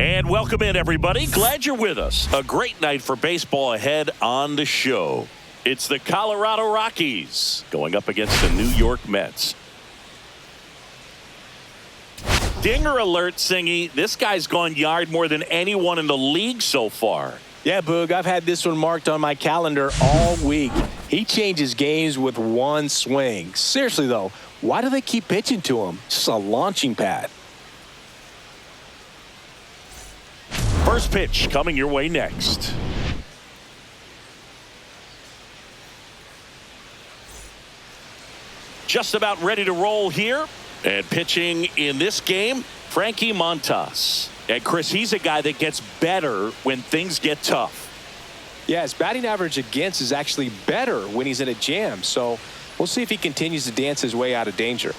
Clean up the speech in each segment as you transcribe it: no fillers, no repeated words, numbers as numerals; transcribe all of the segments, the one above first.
And welcome in, everybody. Glad you're with us. A great night for baseball ahead on the show. It's the Colorado Rockies going up against the New York Mets. Dinger alert, Singy. This guy's gone yard more than anyone in the league so far. Yeah, Boog, I've had this one marked on my calendar all week. He changes games with one swing. Seriously, though, why do they keep pitching to him? It's just a launching pad. First pitch coming your way next. Just about ready to roll here. And pitching in this game, METS. And Chris, he's a guy that gets better when things get tough. Yeah, his batting average against is actually better when he's in a jam. So we'll see if he continues to dance his way out of danger.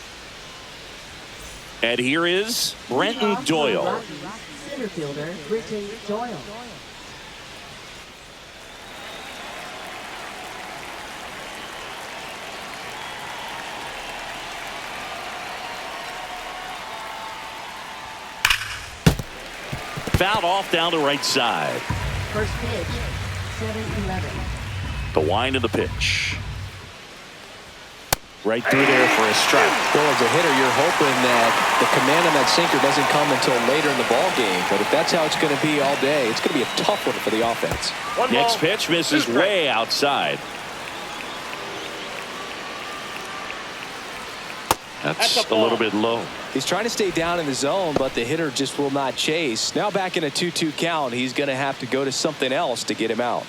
And here is Brenton Doyle. Center fielder, Brenton Doyle. Fouled off down the right side. First pitch, 7-11. The wind of the pitch. Right through there for a strike. Well, as a hitter, you're hoping that the command on that sinker doesn't come until later in the ball game. But if that's how it's going to be all day, it's going to be a tough one for the offense. Next pitch misses way outside. That's a little bit low. He's trying to stay down in the zone, but the hitter just will not chase. Now back in a 2-2 count, he's going to have to go to something else to get him out.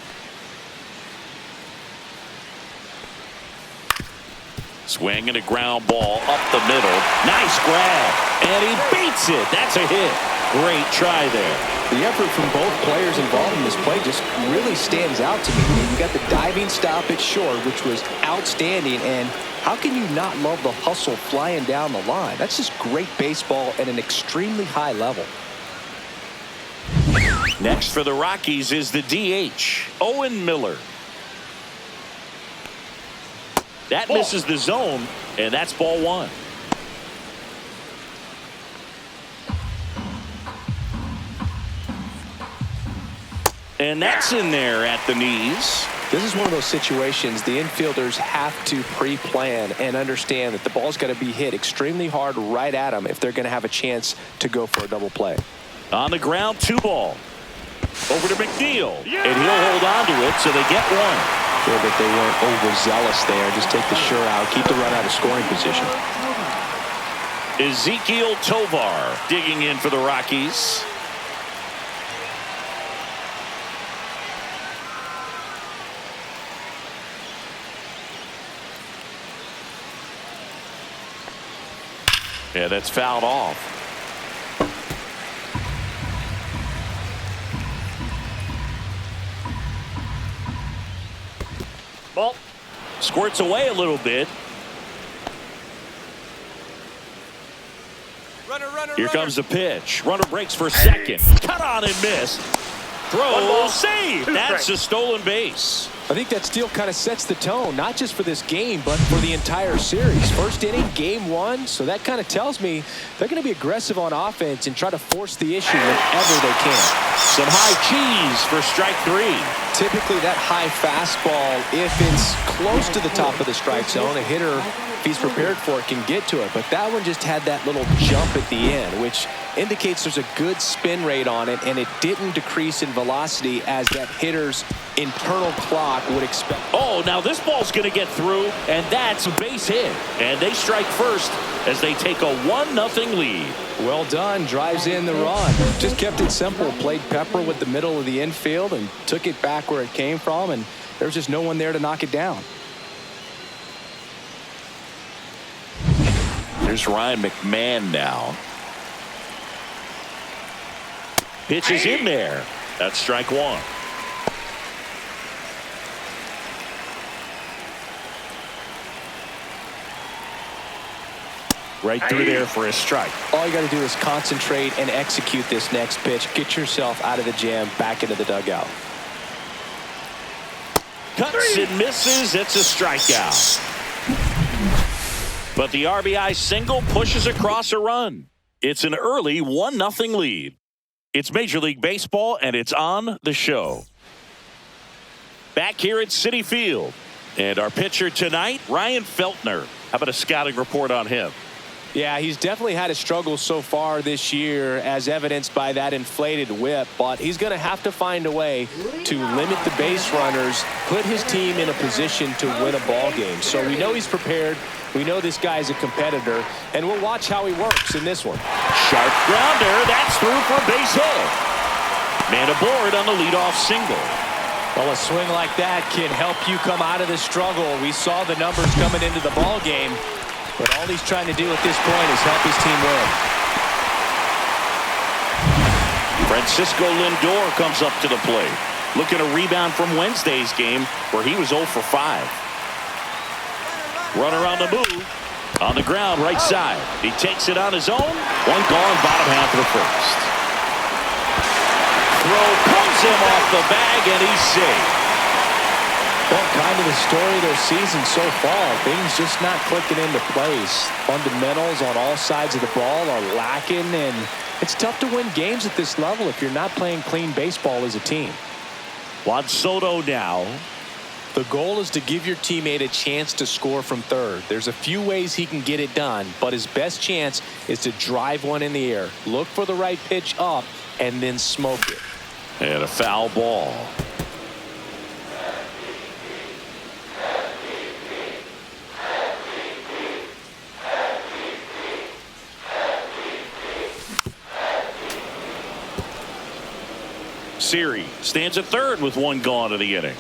Swing and a ground ball up the middle. Nice grab. And he beats it. That's a hit. Great try there. The effort from both players involved in this play just really stands out to me. You got the diving stop at short, which was outstanding. And how can you not love the hustle flying down the line? That's just great baseball at an extremely high level. Next for the Rockies is the DH, Owen Miller. That misses the zone, and that's ball one. And that's in there at the knees. This is one of those situations the infielders have to pre-plan and understand that the ball's got to be hit extremely hard right at them if they're going to have a chance to go for a double play. On the ground, 2-ball. Over to McNeil, and he'll hold on to it, so they get one. Sure that they weren't overzealous there. Just take the sure out, keep the run out of scoring position. Ezekiel Tovar digging in for the Rockies. Yeah, that's fouled off. Ball squirts away a little bit. Here comes the pitch. Runner breaks for second. Cut on and missed. Throw, save. That's a stolen base. I think that steal kind of sets the tone, not just for this game, but for the entire series. First inning, game one, so that kind of tells me they're going to be aggressive on offense and try to force the issue whenever they can. Some high cheese for strike three. Typically, that high fastball, if it's close to the top of the strike zone, a hitter, if he's prepared for it, can get to it. But that one just had that little jump at the end, which indicates there's a good spin rate on it, and it didn't decrease in velocity as that hitter's internal clock would expect. Oh, now this ball's going to get through, and that's a base hit. And they strike first as they take a 1-0 lead. Well done. Drives in the run. Just kept it simple. Played pepper with the middle of the infield and took it back where it came from, and there's just no one there to knock it down. There's Ryan McMahon now. Pitch is in there. That's strike one. Right through there for a strike. All you got to do is concentrate and execute this next pitch. Get yourself out of the jam, back into the dugout. Cuts and misses. It's a strikeout. But the RBI single pushes across a run. It's an early 1-0 lead. It's Major League Baseball, and it's on the show. Back here at Citi Field. And our pitcher tonight, Feltner. How about a scouting report on him? Yeah, he's definitely had a struggle so far this year, as evidenced by that inflated whip. But he's going to have to find a way to limit the base runners, put his team in a position to win a ball game. So we know he's prepared. We know this guy's a competitor, and we'll watch how he works in this one. Sharp grounder. That's through for a base hit. Man aboard on the leadoff single. Well, a swing like that can help you come out of the struggle. We saw the numbers coming into the ball game, but all he's trying to do at this point is help his team win. Francisco Lindor comes up to the plate. Looking to rebound from Wednesday's game where he was 0 for 5. Runner on the move. On the ground, right side. He takes it on his own. One gone, bottom half of the first. Throw pulls him off the bag, and he's safe. Well, kind of the story of their season so far. Things just not clicking into place. Fundamentals on all sides of the ball are lacking, and it's tough to win games at this level if you're not playing clean baseball as a team. Juan Soto now. The goal is to give your teammate a chance to score from third. There's a few ways he can get it done, but his best chance is to drive one in the air. Look for the right pitch up and then smoke it. And a foul ball. Siri stands at third with one gone in the inning.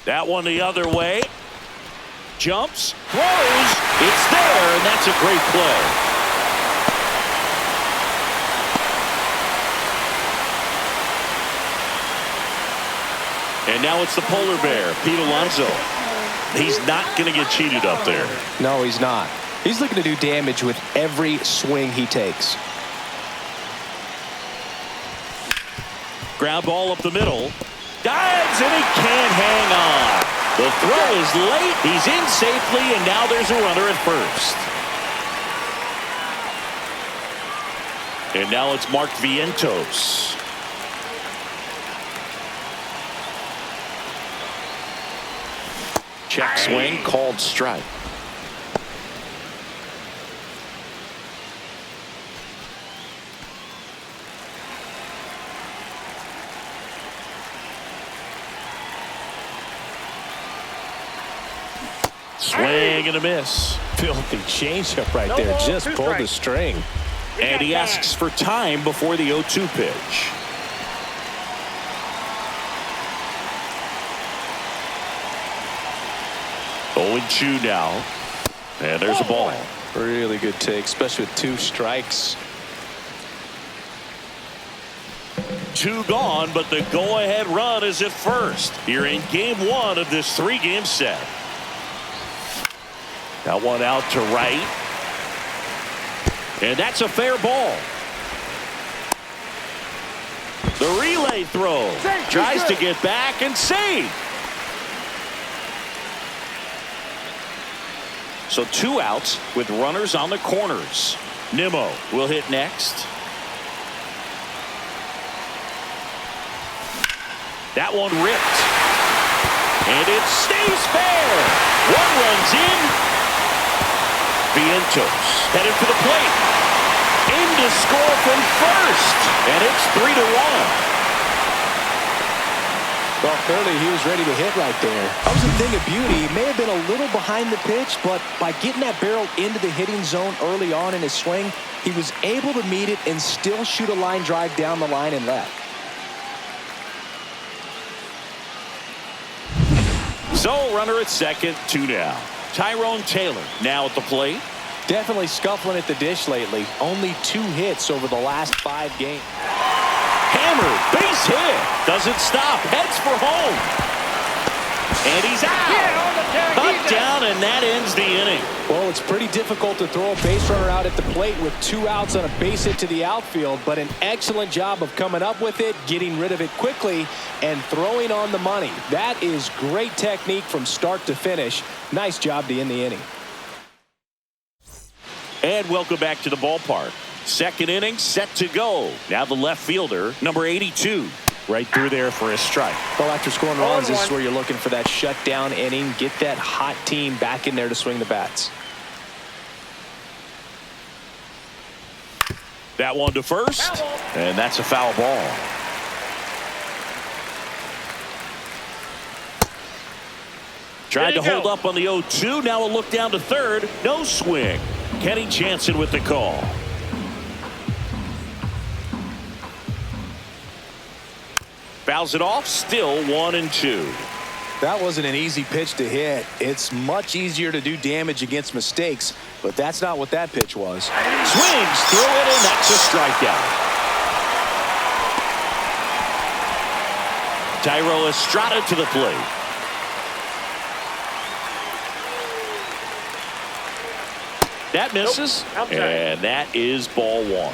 That one the other way. Jumps, throws, it's there, and that's a great play. And now it's the polar bear, Pete Alonso. He's not going to get cheated up there. No, he's not. He's looking to do damage with every swing he takes. Ground ball up the middle. Dives, and he can't hang on. The throw is late. He's in safely, and now there's a runner at first. And now it's Mark Vientos. Check swing, called strike. Swing and a miss. Filthy changeup right there. Just pulled the string. And he asks for time before the 0-2 pitch. Owen Chu now. And there's a ball. Really good take, especially with 2 strikes. 2 gone, but the go-ahead run is at first. Here in game 1 of this 3-game set. That one out to right. And that's a fair ball. The relay throw. Tries to get back and save. So 2 outs with runners on the corners. Nimmo will hit next. That one ripped. And it stays fair. 1 run's in. Vientos headed for the plate. In to score from first. And it's 3-1. Well, clearly he was ready to hit right there. That was a thing of beauty. He may have been a little behind the pitch, but by getting that barrel into the hitting zone early on in his swing, he was able to meet it and still shoot a line drive down the line and left. So runner at second, 2 down. Tyrone Taylor now at the plate. Definitely scuffling at the dish lately. Only 2 hits over the last 5 games. Hammered, base hit. Doesn't stop, heads for home. And he's out. Cut down, and that ends the inning. Well, it's pretty difficult to throw a base runner out at the plate with 2 outs on a base hit to the outfield, but an excellent job of coming up with it, getting rid of it quickly, and throwing on the money. That is great technique from start to finish. Nice job to end the inning. And welcome back to the ballpark. Second inning set to go. Now the left fielder, number 82. Right through there for a strike. Well, after scoring runs, this is where you're looking for that shutdown inning. Get that hot team back in there to swing the bats. That one to first. And that's a foul ball. Tried to hold up on the 0-2. Now a look down to third. No swing. Kenny Jansen with the call. Fouls it off. Still 1-2. That wasn't an easy pitch to hit. It's much easier to do damage against mistakes, but that's not what that pitch was. Swings through it, and that's a strikeout. Tyro Estrada to the plate. That misses, and that is ball one.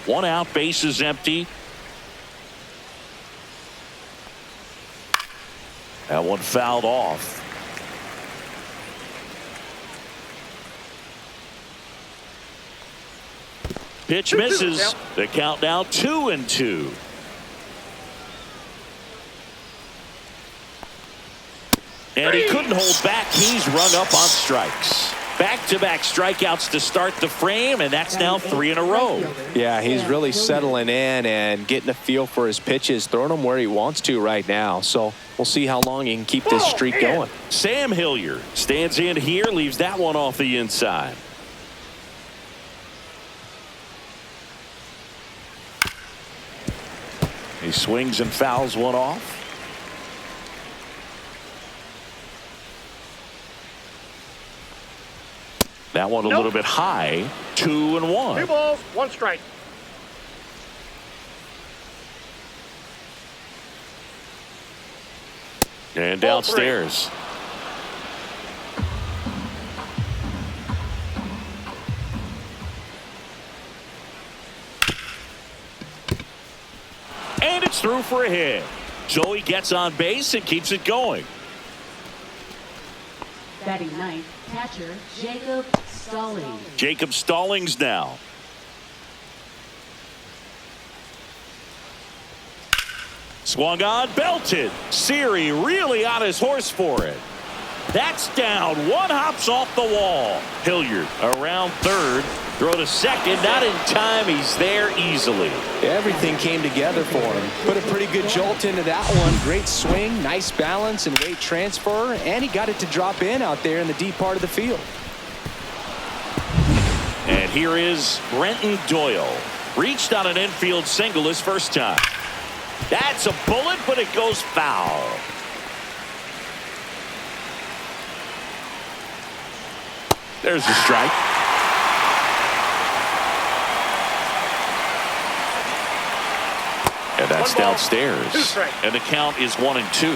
One out, base is empty. That one fouled off. Pitch misses. The count now 2-2. And he couldn't hold back. He's rung up on strikes. Back-to-back strikeouts to start the frame, and that's now 3 in a row. Yeah, he's really settling in and getting a feel for his pitches, throwing them where he wants to right now. So we'll see how long he can keep this streak going. Sam Hilliard stands in here, leaves that one off the inside. He swings and fouls one off. That one a little bit high. 2-1. 2 balls, 1 strike. And downstairs. And it's through for a hit. Joey gets on base and keeps it going. Batting ninth, catcher Jacob Stallings. Jacob Stallings now. Swung on, belted. Siri really on his horse for it. That's down. One hops off the wall. Hilliard around third. Throw to second. Not in time. He's there easily. Everything came together for him. Put a pretty good jolt into that one. Great swing, nice balance and weight transfer, and he got it to drop in out there in the deep part of the field. And here is Brenton Doyle. Reached on an infield single his first time. That's a bullet, but it goes foul. There's the strike. And that's downstairs. And the count is 1-2.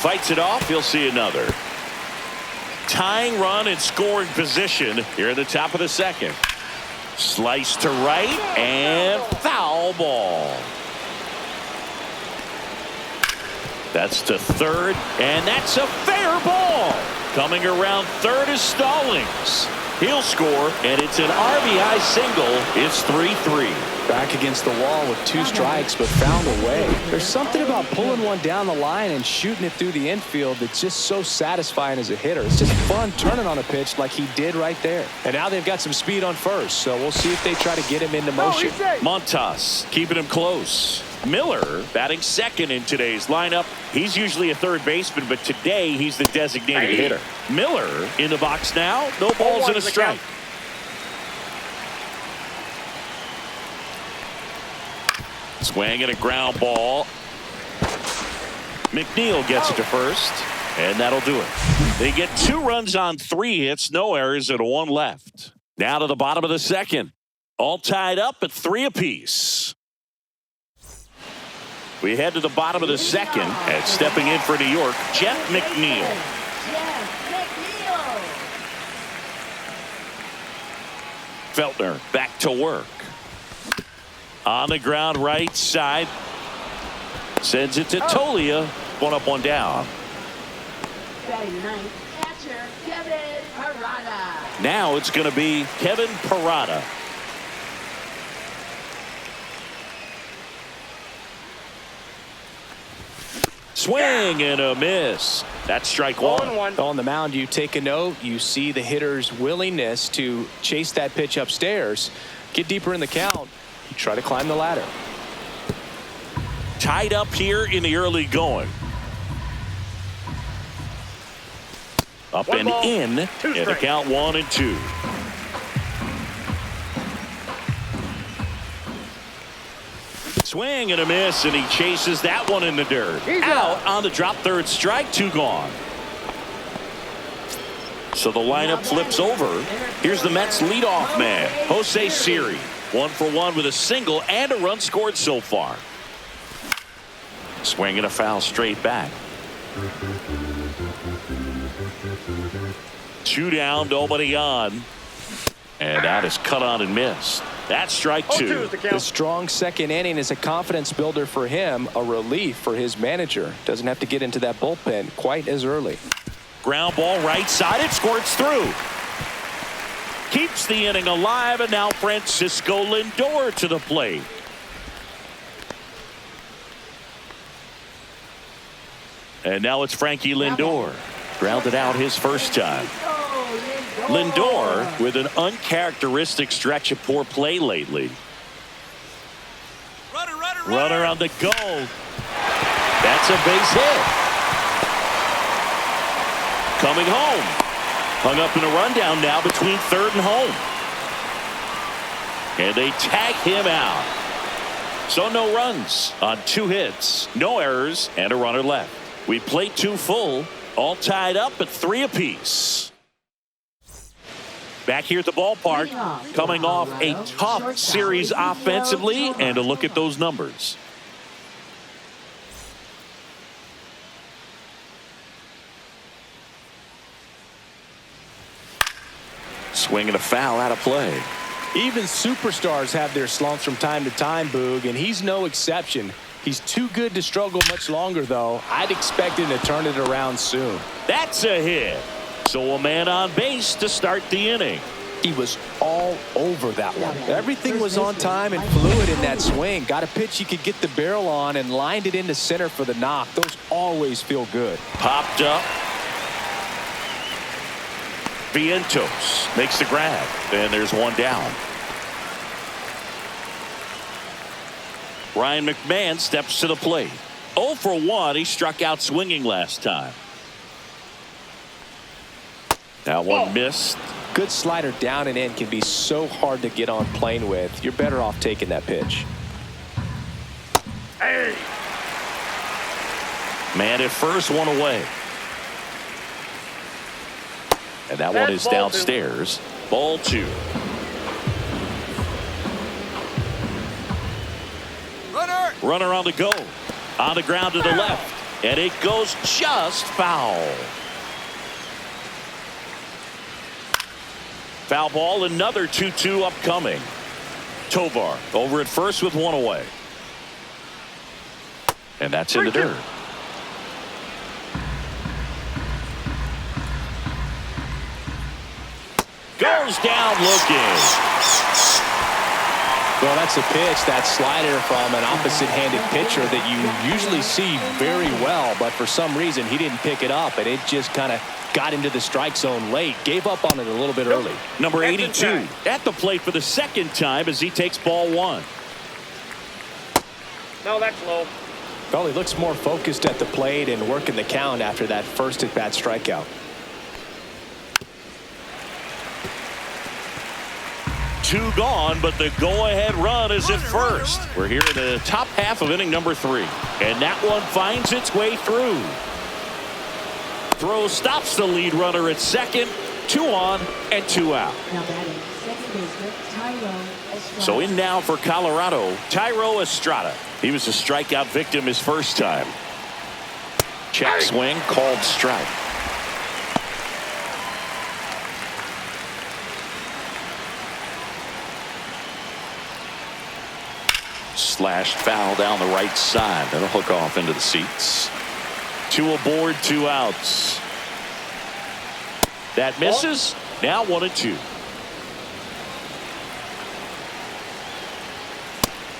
Fights it off. He'll see another. Tying run in scoring position here at the top of the second. Slice to right and foul ball. That's to third, and that's a fair ball. Coming around third is Stallings. He'll score, and it's an RBI single. It's 3-3. Back against the wall with 2 strikes, but found a way. There's something about pulling one down the line and shooting it through the infield that's just so satisfying as a hitter. It's just fun turning on a pitch like he did right there. And now they've got some speed on first, so we'll see if they try to get him into motion. Montas keeping him close. Miller batting second in today's lineup. He's usually a third baseman, but today he's the designated hitter. Miller in the box now. No balls and a strike. Swing and a ground ball. McNeil gets it to first, and that'll do it. They get 2 runs on 3 hits, no errors, and 1 left. Now to the bottom of the second. All tied up at 3 apiece. We head to the bottom of the second, and stepping in for New York, Jeff McNeil. Feltner back to work. On the ground right side. Sends it to Tolia. One up, one down. Batting ninth, catcher Kevin Parada. Now it's going to be Kevin Parada. Swing and a miss. That's strike one. On the mound, you take a note. You see the hitter's willingness to chase that pitch upstairs. Get deeper in the count. You try to climb the ladder. Tied up here in the early going. Up and in. And the count 1-2. Swing and a miss, and he chases that one in the dirt. Out on the drop, third strike, 2 gone. So the lineup flips over. Here's the Mets leadoff man, Jose Siri. 1 for 1 with a single and a run scored so far. Swing and a foul straight back. 2 down, nobody on. And that is cut on and missed. That's strike 2. The strong second inning is a confidence builder for him, a relief for his manager. Doesn't have to get into that bullpen quite as early. Ground ball right side. It squirts through. Keeps the inning alive, and now Francisco Lindor to the plate. And now it's Frankie Lindor. Grounded out his first time. Lindor with an uncharacteristic stretch of poor play lately. Runner on the go. That's a base hit. Coming home. Hung up in a rundown now between third and home. And they tag him out. So no runs on 2 hits, no errors, and a runner left. We played 2 full, all tied up at 3 apiece. Back here at the ballpark, coming off a tough series offensively, and a look at those numbers. Swing and a foul out of play. Even superstars have their slumps from time to time, Boog, and he's no exception. He's too good to struggle much longer, though. I'd expect him to turn it around soon. That's a hit. So a man on base to start the inning. He was all over that one. Everything was on time and fluid in that swing. Got a pitch he could get the barrel on and lined it into center for the knock. Those always feel good. Popped up. Vientos makes the grab. And there's 1 down. Ryan McMahon steps to the plate. 0 for 1. He struck out swinging last time. That one missed. Good slider down and in can be so hard to get on plane with. You're better off taking that pitch. Hey. Man at first, 1 away. And that one is downstairs. Ball 2. Runner on the go. On the ground to the left. And it goes just foul. Foul ball, another 2-2 upcoming. Tovar over at first with 1 away. And that's in the dirt. Goes down looking. Well, that's a pitch, that slider from an opposite-handed pitcher that you usually see very well, but for some reason he didn't pick it up, and it just kind of got into the strike zone late. Gave up on it a little bit early. Number 82 at the plate for the second time as he takes ball 1. No, that's low. Well, he looks more focused at the plate and working the count after that first at-bat strikeout. 2 gone, but the go-ahead run is at first. We're here in the top half of inning number 3. And that one finds its way through. Throw stops the lead runner at second. 2 on and 2 out. Now batting second baseman Tyro Estrada. So in now for Colorado, Tyro Estrada. He was a strikeout victim his first time. Check swing, called strike. Slashed foul down the right side. That'll hook off into the seats. 2 aboard, 2 outs. That misses. Now 1-2.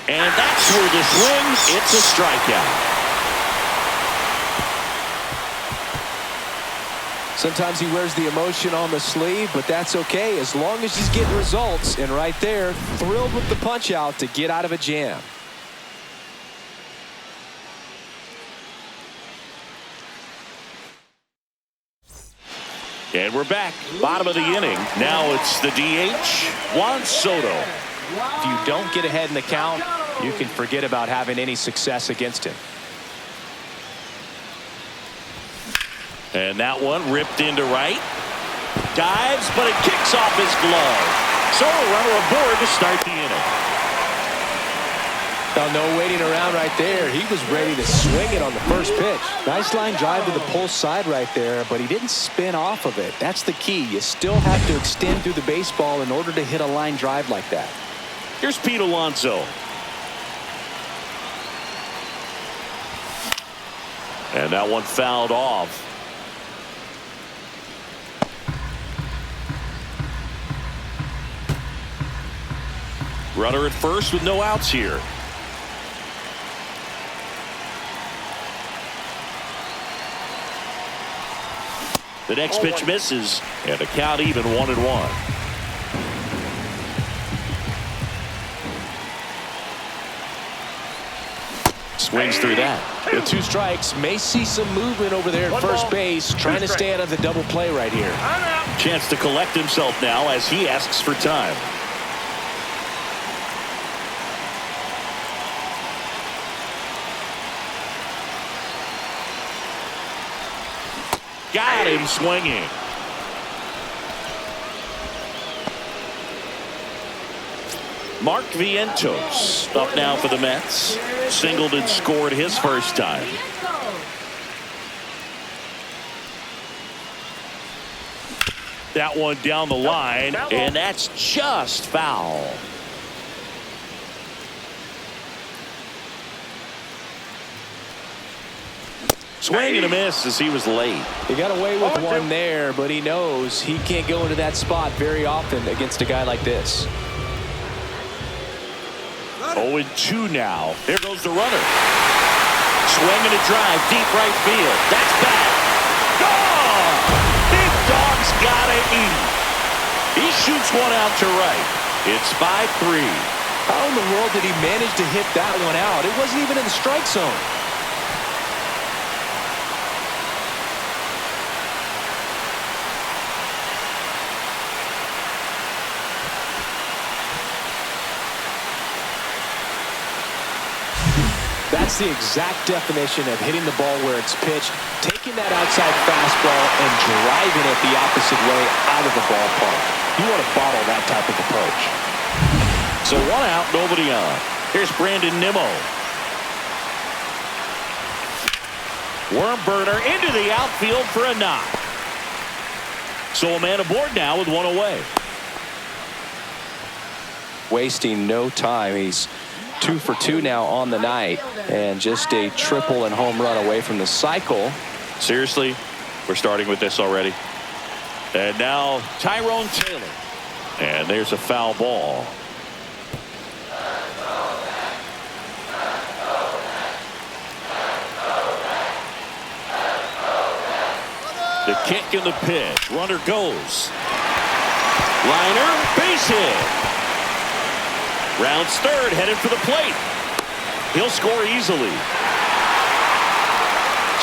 And that's where the swing. It's a strikeout. Sometimes he wears the emotion on the sleeve, but that's okay as long as he's getting results. And right there, thrilled with the punch out to get out of a jam. And we're back. Bottom of the inning. Now it's the DH, Juan Soto. If you don't get ahead in the count, you can forget about having any success against him. And that one ripped into right. Dives, but it kicks off his glove. So a runner aboard to start the inning. Now, no waiting around right there. He was ready to swing it on the first pitch. Nice line drive to the pull side right there, but he didn't spin off of it. That's the key. You still have to extend through the baseball in order to hit a line drive like that. Here's Pete Alonso. And that one fouled off. Runner at first with no outs here. The next pitch misses, and the count even 1-1. Swings through that. The 2 strikes may see some movement over there at first base, trying to stay out of the double play right here. Chance to collect himself now as he asks for time. Got him swinging. Mark Vientos up now for the Mets. Singled and scored his first time. That one down the line, and that's just foul. Swing and a miss as he was late. He got away with one there, but he knows he can't go into that spot very often against a guy like this. 0-2 now. There goes the runner. Swing and a drive, deep right field. That's back. Gone! Big Dog's gotta eat. He shoots one out to right. It's 5-3. How in the world did he manage to hit that one out? It wasn't even in the strike zone. That's the exact definition of hitting the ball where it's pitched, taking that outside fastball and driving it the opposite way out of the ballpark. You want to bottle that type of approach. So 1 out, nobody on. Here's Brandon Nimmo. Worm burner into the outfield for a knock. So a man aboard now with 1 away. Wasting no time. He's 2 for 2 now on the night, and just a triple and home run away from the cycle. Seriously, we're starting with this already. And now Tyrone Taylor. And there's a foul ball. The kick and the pitch. Runner goes. Liner, base hit. Rounds third, headed for the plate. He'll score easily.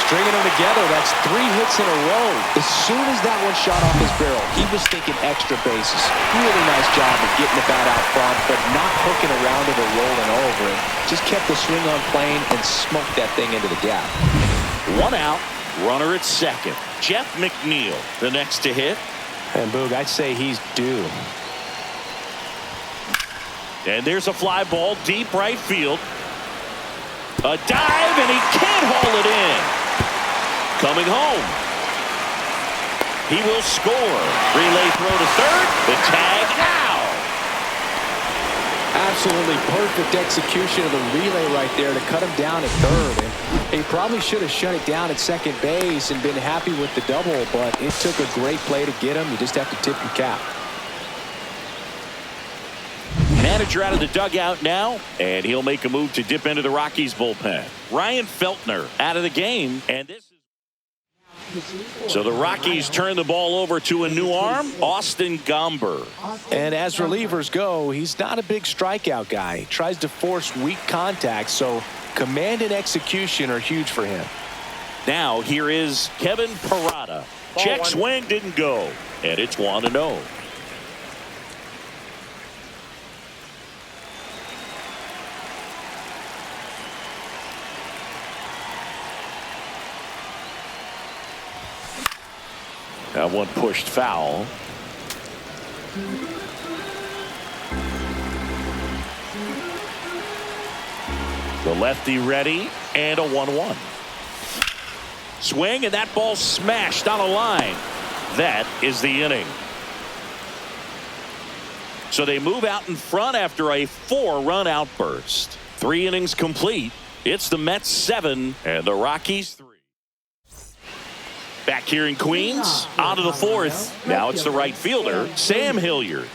Stringing them together, that's 3 hits in a row. As soon as that one shot off his barrel, he was thinking extra bases. Really nice job of getting the bat out front, but not hooking around it or rolling over it. Just kept the swing on plane and smoked that thing into the gap. 1 out, runner at second. Jeff McNeil, the next to hit. And Boog, I'd say he's due. And there's a fly ball deep right field. A dive, and he can't haul it in. Coming home. He will score. Relay throw to third. The tag out. Absolutely perfect execution of the relay right there to cut him down at third. And he probably should have shut it down at second base and been happy with the double, but it took a great play to get him. You just have to tip your cap. Manager out of the dugout now, and he'll make a move to dip into the Rockies bullpen. Feltner out of the game, and this is so the Rockies turn the ball over to a new arm, Austin Gomber. And as relievers go, he's not a big strikeout guy. He tries to force weak contact, so command and execution are huge for him. Now here is Kevin Parada. Check swing, didn't go, and it's 1-0. That one pushed foul. The lefty ready, and a 1-1. Swing, and that ball smashed on a line. That is the inning. So they move out in front after a 4-run outburst. 3 innings complete. It's the Mets 7 and the Rockies 3. Back here in Queens, on to the 4th. Now it's the right fielder, Sam Hilliard.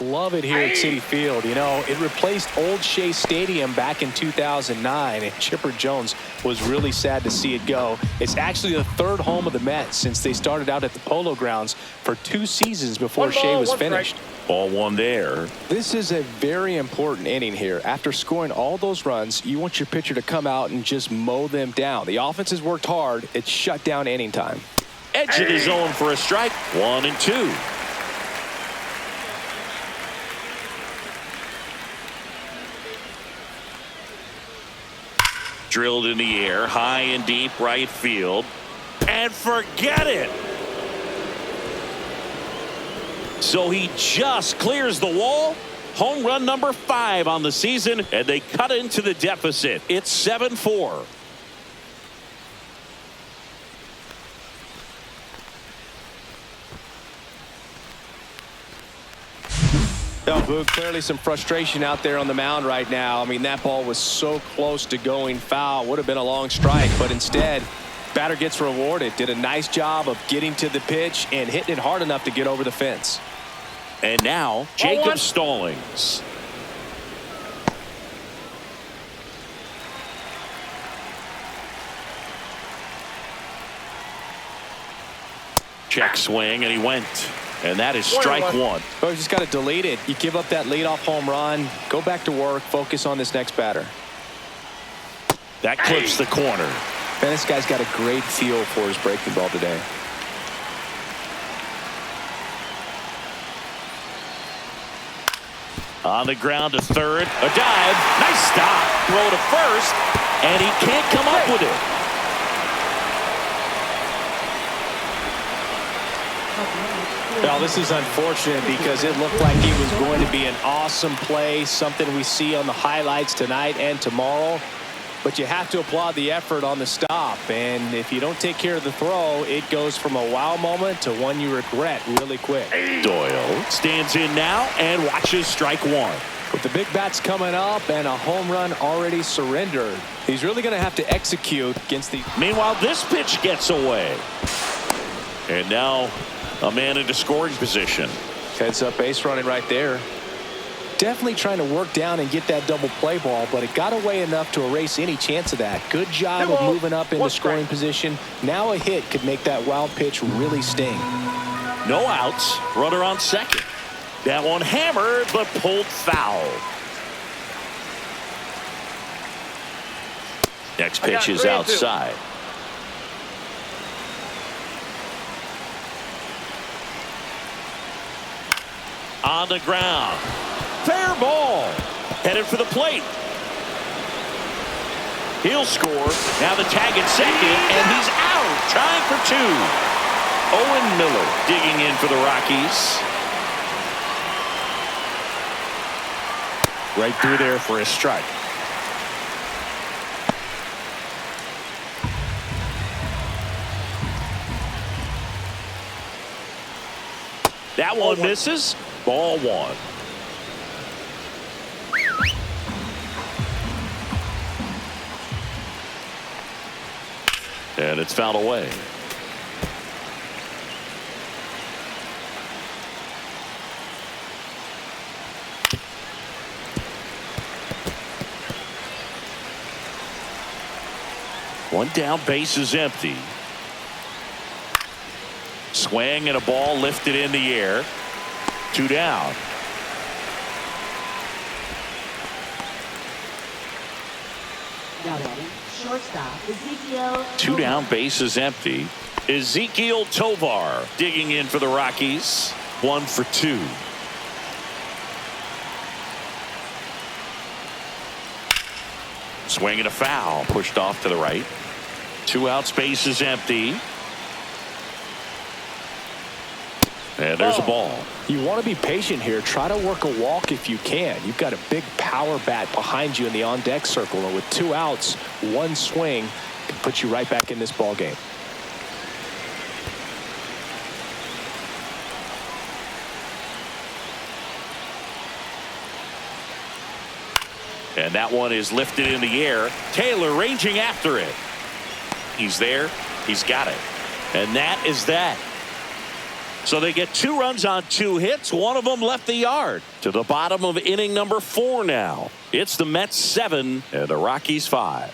Love it here at Citi Field. You know, it replaced Old Shea Stadium back in 2009, and Chipper Jones was really sad to see it go. It's actually the 3rd home of the Mets since they started out at the Polo Grounds for 2 seasons before Shea was finished. Ball one there. This is a very important inning here. After scoring all those runs, you want your pitcher to come out and just mow them down. The offense has worked hard. It's shut down inning time. Edge of the zone for a strike. 1-2. Drilled in the air, high and deep right field. And forget it. So he just clears the wall. Home run number 5 on the season, and they cut into the deficit. It's 7-4. Oh, Boog, clearly some frustration out there on the mound right now. I mean, that ball was so close to going foul. Would have been a long strike, but instead, batter gets rewarded. Did a nice job of getting to the pitch and hitting it hard enough to get over the fence. And now, Jacob Stallings. Check swing, and he went. And that is strike 1. Oh, you just got to delete it. You give up that leadoff home run. Go back to work. Focus on this next batter. That clips the corner. Man, this guy's got a great feel for his breaking ball today. On the ground to third. A dive. Nice stop. Throw to first. And he can't come up with it. Well, this is unfortunate because it looked like it was going to be an awesome play, something we see on the highlights tonight and tomorrow. But you have to applaud the effort on the stop. And if you don't take care of the throw, it goes from a wow moment to one you regret really quick. Doyle stands in now and watches strike 1. With the big bats coming up and a home run already surrendered, he's really going to have to execute against the... Meanwhile, this pitch gets away. And now a man into scoring position. Heads up base running right there. Definitely trying to work down and get that double play ball, but it got away enough to erase any chance of that. Good job of moving up into scoring position. Now a hit could make that wild pitch really sting. No outs. Runner on second. That one hammered but pulled foul. Next pitch is outside. On the ground. Fair ball. Headed for the plate. He'll score. Now the tag at second, and he's out. Trying for 2. Owen Miller digging in for the Rockies. Right through there for a strike. That one misses. Ball one. And it's fouled away. One down, base is empty. Swing and a ball lifted in the air. Two down. Shortstop Ezekiel. Two down, base is empty. Ezekiel Tovar digging in for the Rockies. 1 for 2. Swing and a foul, pushed off to the right. 2 outs, base is empty. And there's a ball. You want to be patient here. Try to work a walk if you can. You've got a big power bat behind you in the on-deck circle, and with 2 outs, 1 swing can put you right back in this ball game. And that one is lifted in the air. Taylor ranging after it. He's there. He's got it. And that is that. So they get 2 runs on 2 hits. One of them left the yard. To the bottom of inning number 4 now. It's the Mets 7 and the Rockies 5.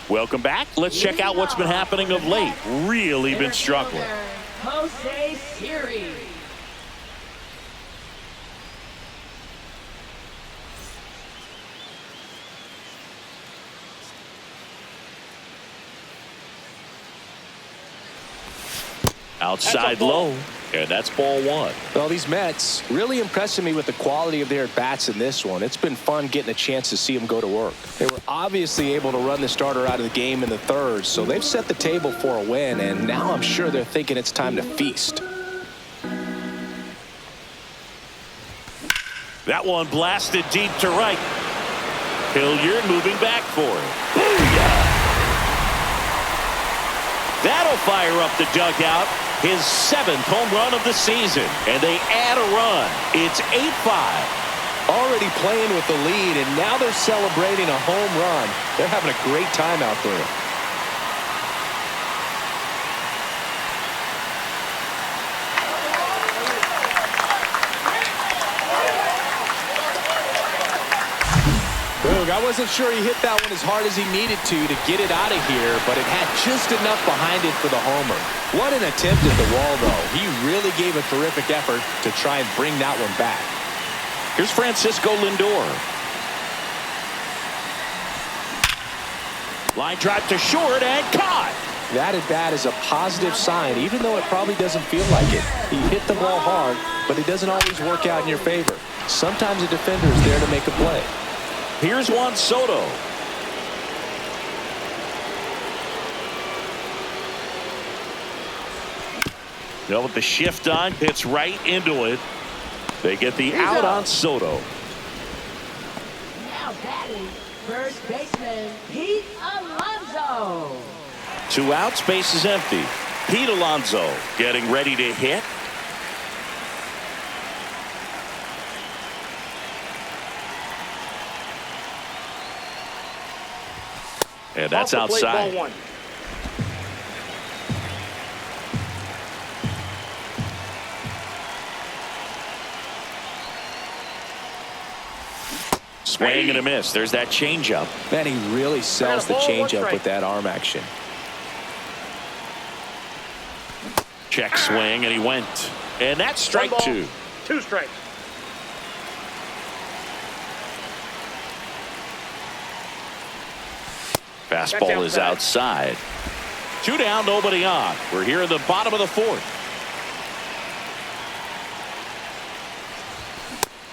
Welcome back. Let's check out what's been happening of late. Really been struggling. Jose Siri. Outside low, and that's ball 1. Well, these Mets really impressing me with the quality of their at-bats in this one. It's been fun getting a chance to see them go to work. They were obviously able to run the starter out of the game in the 3rd, so they've set the table for a win, and now I'm sure they're thinking it's time to feast. That one blasted deep to right. Hilliard moving back for it. Booyah! That'll fire up the dugout. His 7th home run of the season. And they add a run. It's 8-5. Already playing with the lead, and now they're celebrating a home run. They're having a great time out there. I wasn't sure he hit that one as hard as he needed to get it out of here, but it had just enough behind it for the homer. What an attempt at the wall, though. He really gave a terrific effort to try and bring that one back. Here's Francisco Lindor. Line drive to short and caught. That at bat is a positive sign, even though it probably doesn't feel like it. He hit the ball hard, but it doesn't always work out in your favor. Sometimes a defender is there to make a play. Here's Juan Soto. Now with the shift on, hits right into it. They get the out on Soto. Now batting, first baseman Pete Alonso. 2 outs, base is empty. Pete Alonso getting ready to hit. And that's outside. Ball 1. Swing and a miss. There's that changeup. Man, he really sells the changeup with that arm action. Check swing, and he went. And that's strike 2. 2 strikes. Fastball is outside. 2 down, nobody on. We're here in the bottom of the 4th.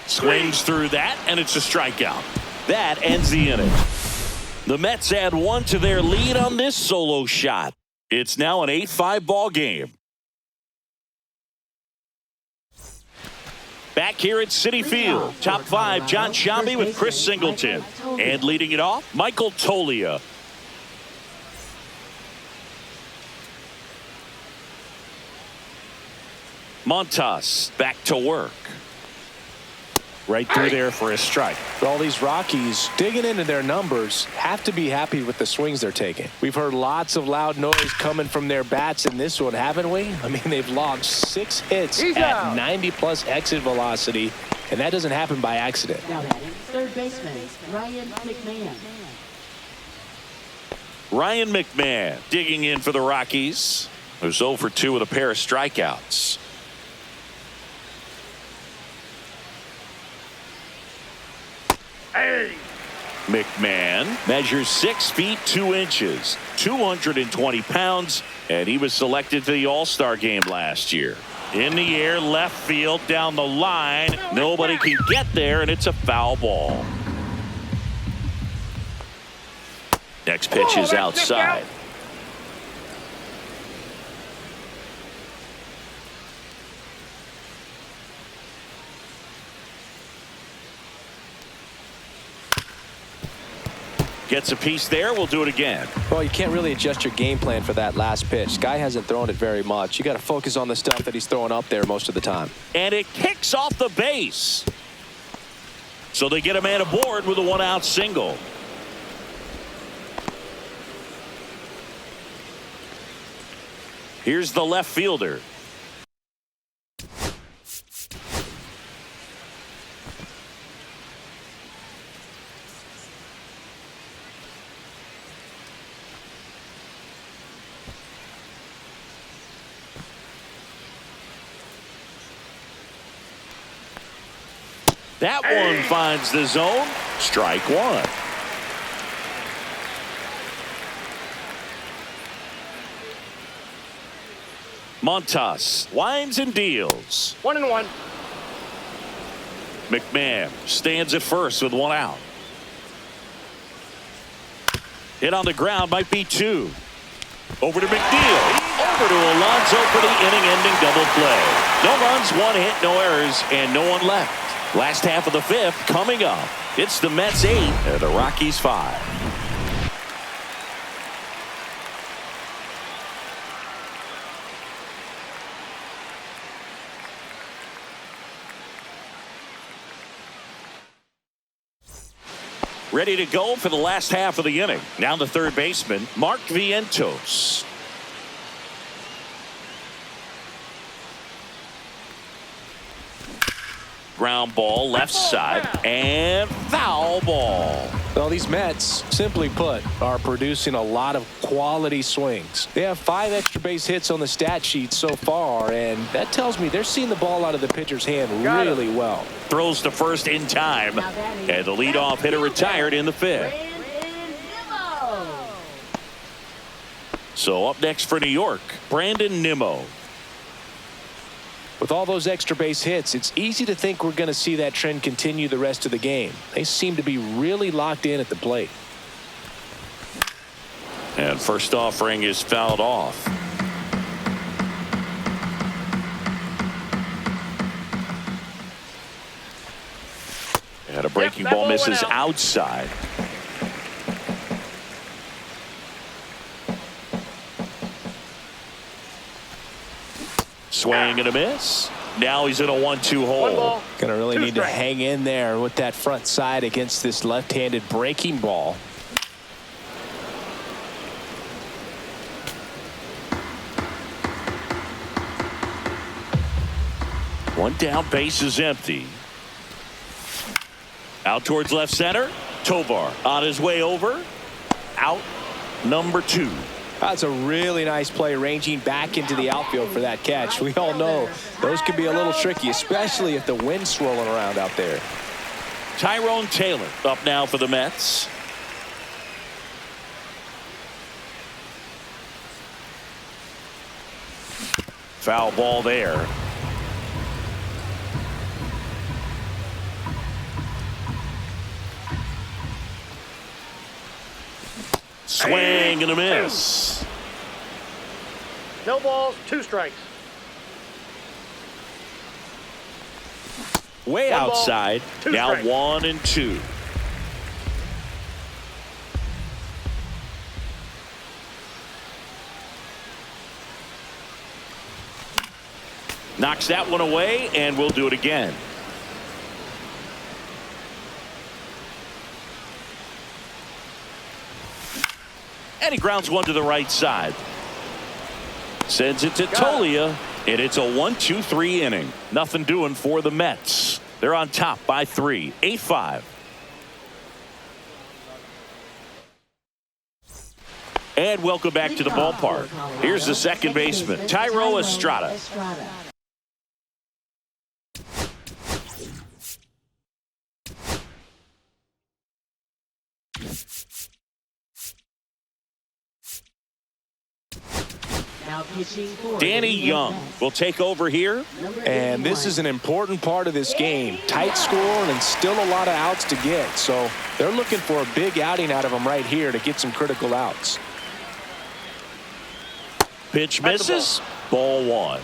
Swings through that, and it's a strikeout. That ends the inning. The Mets add 1 to their lead on this solo shot. It's now an 8-5 ball game. Back here at Citi Field, top 5, John Sciambi with Chris Singleton. And leading it off, Michael Toglia. Montas back to work. Right through there for a strike. All these Rockies digging into their numbers have to be happy with the swings they're taking. We've heard lots of loud noise coming from their bats in this one, haven't we? I mean, they've logged 6 hits at 90+ exit velocity, and that doesn't happen by accident. Now batting, third baseman, Ryan McMahon. Ryan McMahon digging in for the Rockies, who's 0 for 2 with a pair of strikeouts. McMahon measures 6 feet 2 inches, 220 pounds, and he was selected to the All-Star game last year. In the air, left field, down the line. Nobody can get there, and it's a foul ball. Next pitch is outside. Gets a piece there. We'll do it again. Well, you can't really adjust your game plan for that last pitch. Guy hasn't thrown it very much. You got to focus on the stuff that he's throwing up there most of the time. And it kicks off the base. So they get a man aboard with a 1-out single. Here's the left fielder. That one finds the zone. Strike one. Montas winds and deals. 1-1. McMahon stands at first with 1 out. Hit on the ground, might be 2. Over to McNeil. Over to Alonso for the inning-ending double play. No runs, 1 hit, no errors, and no one left. Last half of the 5th coming up. It's the Mets 8 and the Rockies 5. Ready to go for the last half of the inning. Now the third baseman, Mark Vientos. Ground ball left side and foul ball. Well, these Mets, simply put, are producing a lot of quality swings. They have 5 extra base hits on the stat sheet so far, and that tells me they're seeing the ball out of the pitcher's hand really well. Throws to first in time, and the leadoff hitter retired in the 5th. So up next for New York, Brandon Nimmo. With all those extra base hits, it's easy to think we're going to see that trend continue the rest of the game. They seem to be really locked in at the plate. And first offering is fouled off. And a breaking ball misses outside. Swing and a miss. Now he's in a 1-2 hole. Gonna really need to hang in there with that front side against this left-handed breaking ball. One down, base is empty. Out towards left center. Tovar on his way over. Out number 2. That's a really nice play, ranging back into the outfield for that catch. We all know those can be a little tricky, especially if the wind's swirling around out there. Tyrone Taylor up now for the Mets. Foul ball there. Swing and a miss. No balls, 2 strikes. Way One ball, outside. 2 Now strikes. 1 and 2. Knocks that one away, and we'll do it again. And he grounds one to the right side. Sends it to Tolia, and it's a 1-2-3 inning. Nothing doing for the Mets. They're on top by 3, 8-5. And welcome back to the ballpark. Here's the second baseman, Tyro Estrada. Danny Young will take over here. And this is an important part of this game. Tight score and still a lot of outs to get. So they're looking for a big outing out of him right here to get some critical outs. Pitch misses. Ball 1.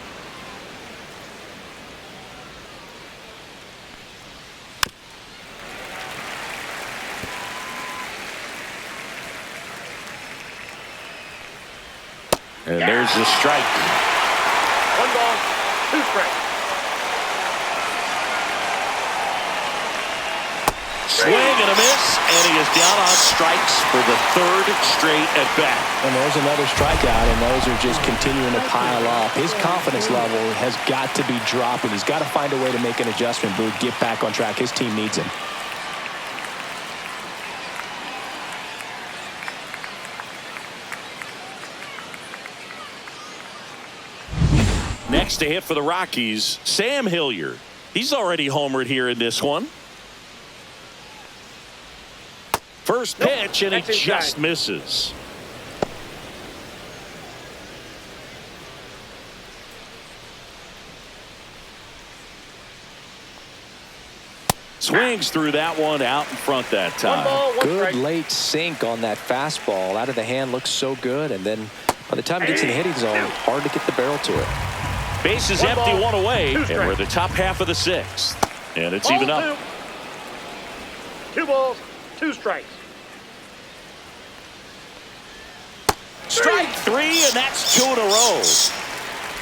And there's the strike. 1 ball, 2 strikes. Swing and a miss, and he is down on strikes for the 3rd straight at bat. And there's another strikeout, and those are just continuing to pile up. His confidence level has got to be dropping. He's got to find a way to make an adjustment, Boog, get back on track. His team needs him. Next to hit for the Rockies, Sam Hilliard. He's already homered here in this one. First pitch, and he just misses. Swings through that one out in front that time. 1 ball, 1 Good strike. late sink on that fastball. Out of the hand looks so good, and then by the time it gets in the hitting zone, hard to get the barrel to it. Base is 1 empty, ball, 1 away, 2 and strikes. we're at the top half of the 6th. And it's Ball even up. 2 balls, 2 strikes. Strike 3, and that's 2 in a row.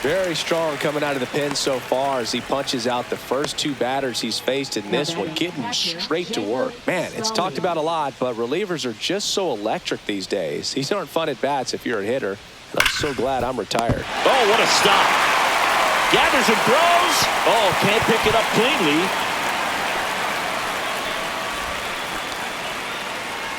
Very strong coming out of the pen so far as he punches out the first 2 batters he's faced in this one, getting straight to work. Man, it's talked about a lot, but relievers are just so electric these days. These aren't fun at bats if you're a hitter. And I'm so glad I'm retired. Oh, what a stop. Gathers and throws. Oh, can't pick it up cleanly.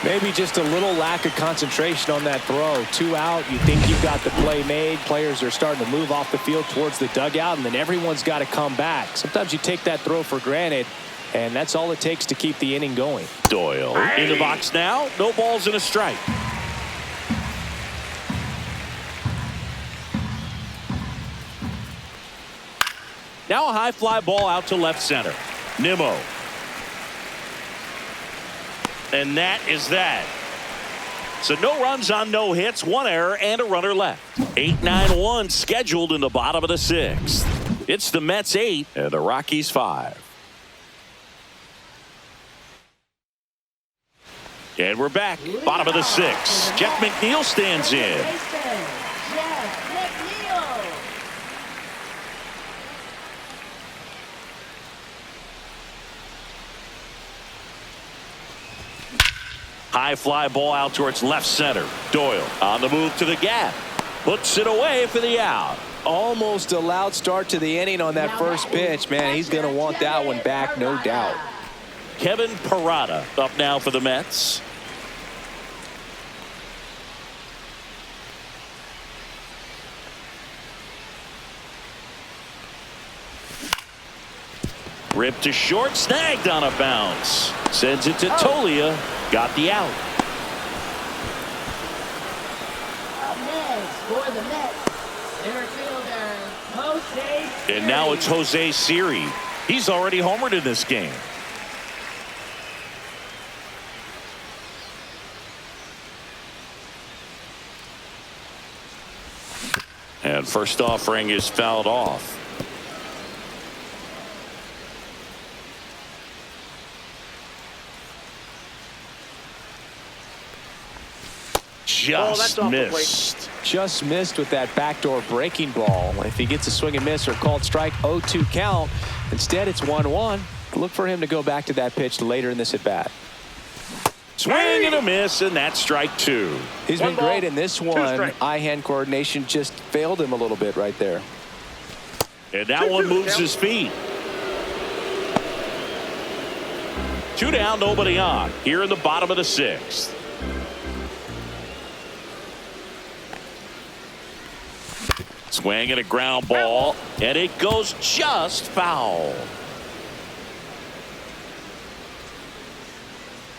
Maybe just a little lack of concentration on that throw. 2 out, you think you've got the play made. Players are starting to move off the field towards the dugout, and then everyone's got to come back. Sometimes you take that throw for granted, and that's all it takes to keep the inning going. Doyle in the box now. No balls and a strike. Now a high fly ball out to left center. Nimmo. And that is that. So no runs on no hits, 1 error, and a runner left. 8-9-1 scheduled in the bottom of the 6th. It's the Mets 8 and the Rockies 5. And we're back. Bottom of the 6th. Jeff McNeil stands in. High fly ball out towards left center. Doyle on the move to the gap. Puts it away for the out. Almost a loud start to the inning on that first pitch. Man, he's going to want that one back, no doubt. Kevin Parada up now for the Mets. Ripped to short, snagged on a bounce. Sends it to Tolia. Got the out. For the Mets, center fielder, Jose. And now it's Jose Siri. He's already homered in this game. And first offering is fouled off. Just off the plate. missed. Just missed with that backdoor breaking ball. If he gets a swing and miss or called strike, 0-2 count. Instead, it's 1-1. Look for him to go back to that pitch later in this at bat. Swing and a miss, and that's strike two. He's One been ball, great in this two one. strikes. Eye-hand coordination just failed him a little bit right there. And that one moves his feet. 2 down, nobody on. Here in the bottom of the 6th. Swing and a ground ball, and it goes just foul.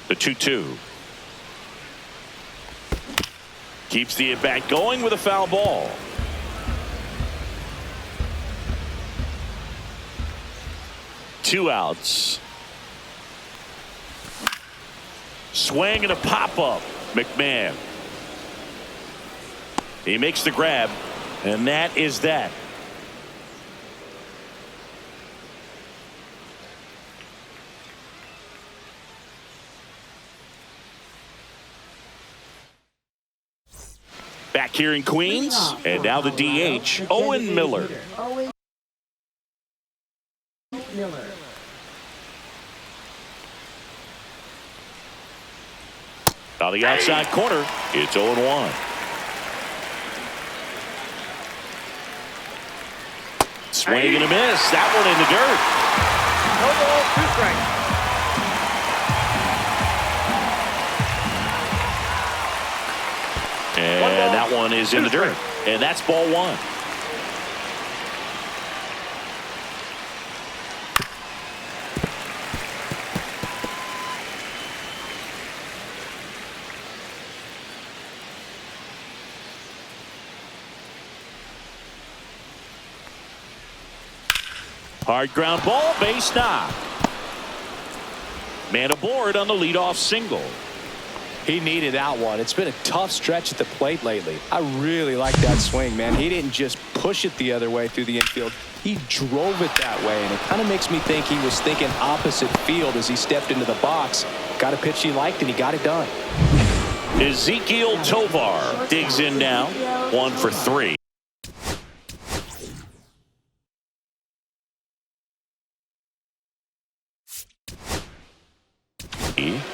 The 2-2. Keeps the at-bat going with a foul ball. Two outs. Swing and a pop-up. McMahon. He makes the grab, and that is that. Back here in Queens, and now the DH, Owen Miller. Owen Miller. On the outside corner, it's 0-1. Swing and a miss. That one in the dirt. No ball, 2 strikes. And that one is in the dirt. And that's ball 1. Hard ground ball, base knock. Man aboard on the leadoff single. He needed that one. It's been a tough stretch at the plate lately. I really like that swing, man. He didn't just push it the other way through the infield. He drove it that way, and it kind of makes me think he was thinking opposite field as he stepped into the box. Got a pitch he liked, and he got it done. Ezekiel Tovar digs in now. 1 for 3.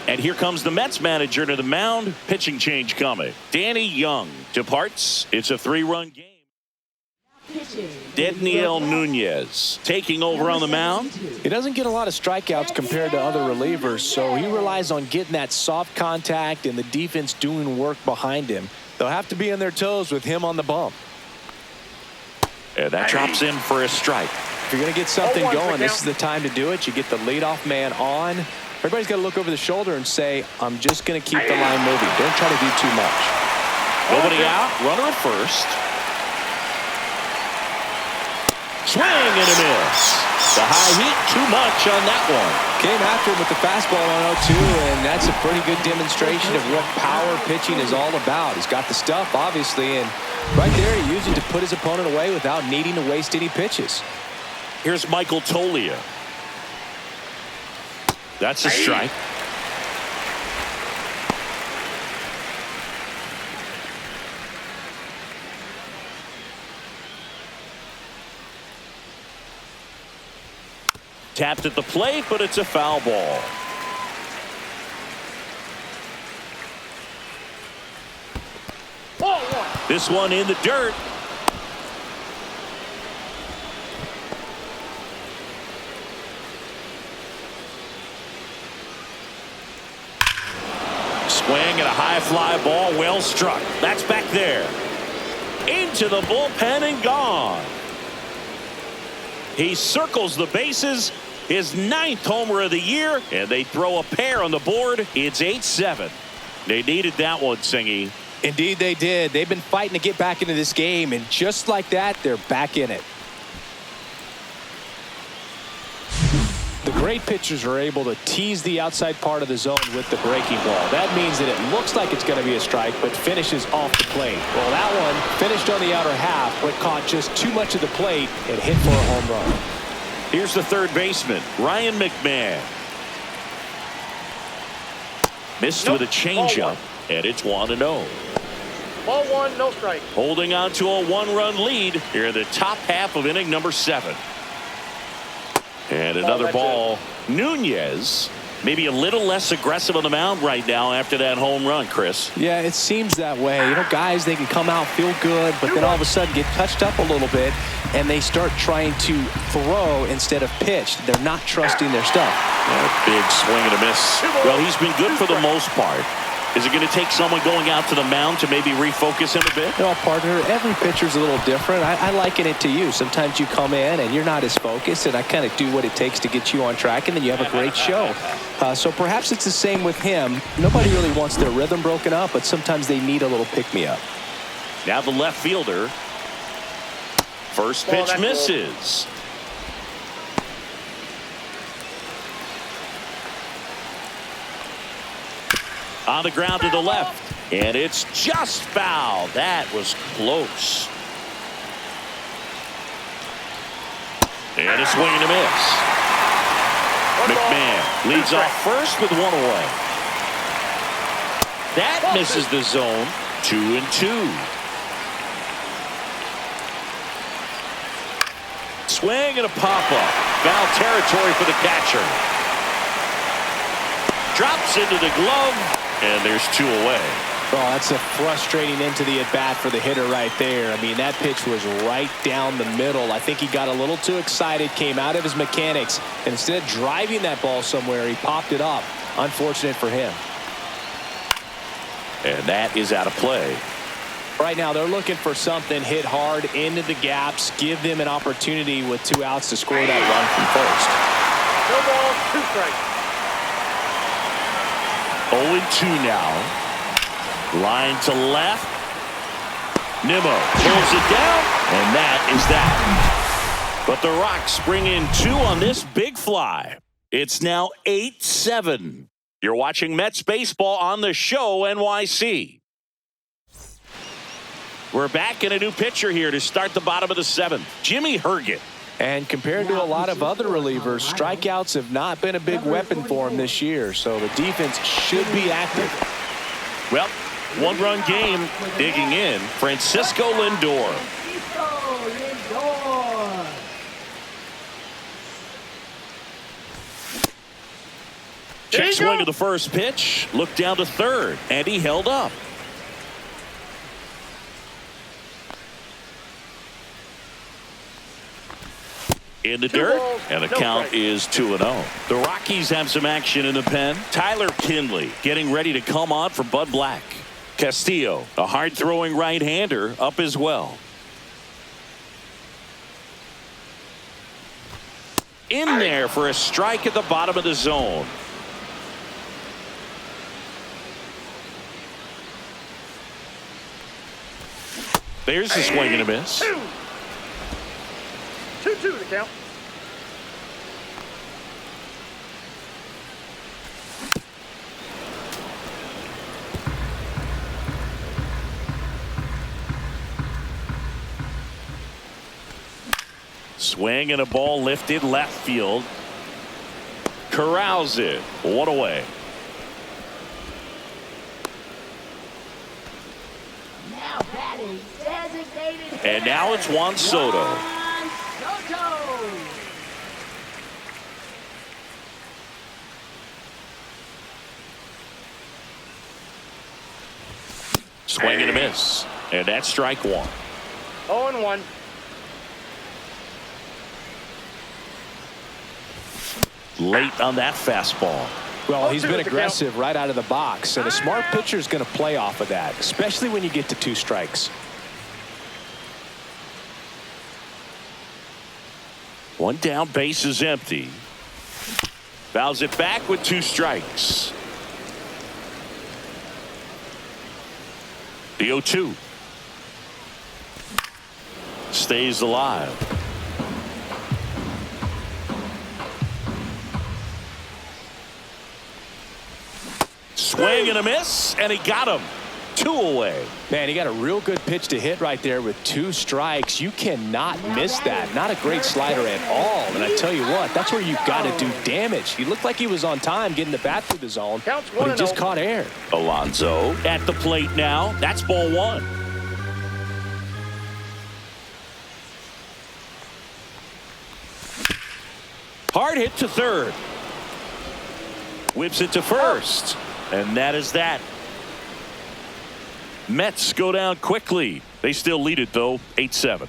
And here comes the Mets manager to the mound. Pitching change coming. Danny Young departs. It's a 3-run game. Daniel Nunez taking over on the mound. He doesn't get a lot of strikeouts compared to other relievers, so he relies on getting that soft contact and the defense doing work behind him. They'll have to be on their toes with him on the bump. And that drops in for a strike. If you're going to get something going, this is the time to do it. You get the leadoff man on. Everybody's got to look over the shoulder and say, I'm just going to keep the line moving. Don't try to do too much. Nobody out. Runner at first. Swing and a miss. The high heat, too much on that one. Came after him with the fastball on 0-2, and that's a pretty good demonstration of what power pitching is all about. He's got the stuff, obviously, and right there he used it to put his opponent away without needing to waste any pitches. Here's Michael Tolia. That's a strike. Tapped at the plate, but it's a foul ball. Ball 1. This one in the dirt. Swing and a high fly ball, well struck. That's back there. Into the bullpen and gone. He circles the bases. His 9th homer of the year, and they throw a pair on the board. It's 8-7. They needed that one, Singy. Indeed they did. They've been fighting to get back into this game, and just like that, they're back in it. The great pitchers are able to tease the outside part of the zone with the breaking ball. That means that it looks like it's going to be a strike, but finishes off the plate. Well, that one finished on the outer half, but caught just too much of the plate and hit for a home run. Here's the third baseman, Ryan McMahon. Missed with a changeup, and it's 1-0. Ball one, no strike. Holding on to a one-run lead here in the top half of inning number 7. And another ball. Nunez maybe a little less aggressive on the mound right now after that home run, Chris. Yeah, it seems that way. You know, guys, they can come out, feel good, but then all of a sudden get touched up a little bit, and they start trying to throw instead of pitch. They're not trusting their stuff. Big swing and a miss. Well, he's been good for the most part. Is it going to take someone going out to the mound to maybe refocus him a bit? No, partner, every pitcher's a little different. I liken it to you. Sometimes you come in and you're not as focused, and I kind of do what it takes to get you on track, and then you have a great show. So perhaps it's the same with him. Nobody really wants their rhythm broken up, but sometimes they need a little pick-me-up. Now the left fielder. First pitch misses. On the ground to the left, and it's just foul. That was close. And a swing and a miss. McMahon leads off first with one away. That misses the zone. 2-2. Swing and a pop-up. Foul territory for the catcher. Drops into the glove. And there's 2 away. Oh, that's a frustrating end to the at-bat for the hitter right there. I mean, that pitch was right down the middle. I think he got a little too excited, came out of his mechanics, and instead of driving that ball somewhere, he popped it up. Unfortunate for him. And that is out of play. Right now, they're looking for something, hit hard into the gaps, give them an opportunity with 2 outs to score that run from first. No ball, 2 strikes. 0-2 now. Line to left. Nimmo pulls it down, and that is that. But the Rocks bring in 2 on this big fly. It's now 8-7. You're watching Mets baseball on the show NYC. We're back in a new pitcher here to start the bottom of the 7th. Jimmy Herget. And compared to a lot of other relievers, strikeouts have not been a big weapon for him this year, so the defense should be active. Well, 1-run game digging in. Francisco Lindor. Check swing of the first pitch. Look down to third, and he held up. In the dirt, and the count is 2-0. The Rockies have some action in the pen. Tyler Kinley getting ready to come on for Bud Black. Castillo, a hard-throwing right-hander, up as well. In there for a strike at the bottom of the zone. There's the swing and a miss. 2-2 the count. Swing and a ball lifted left field. Corrals it. 1 away. Now batting designated. And now it's Juan Soto. Swing and a miss. And that's strike 1. 0-1. Late on that fastball. Well, he's been aggressive right out of the box, and a smart pitcher is going to play off of that, especially when you get to 2 strikes. 1 down, base is empty. Fouls it back with 2 strikes. The 0-2. Stays alive. Swing and a miss, and he got him. 2 away. Man, he got a real good pitch to hit right there with 2 strikes. You cannot miss that. Not a great slider at all. And I tell you what, that's where you've got to do damage. He looked like he was on time getting the bat through the zone, but he just caught air. Alonso at the plate now. That's ball 1. Hard hit to third. Whips it to first. And that is that. Mets go down quickly. They still lead it, though, 8-7.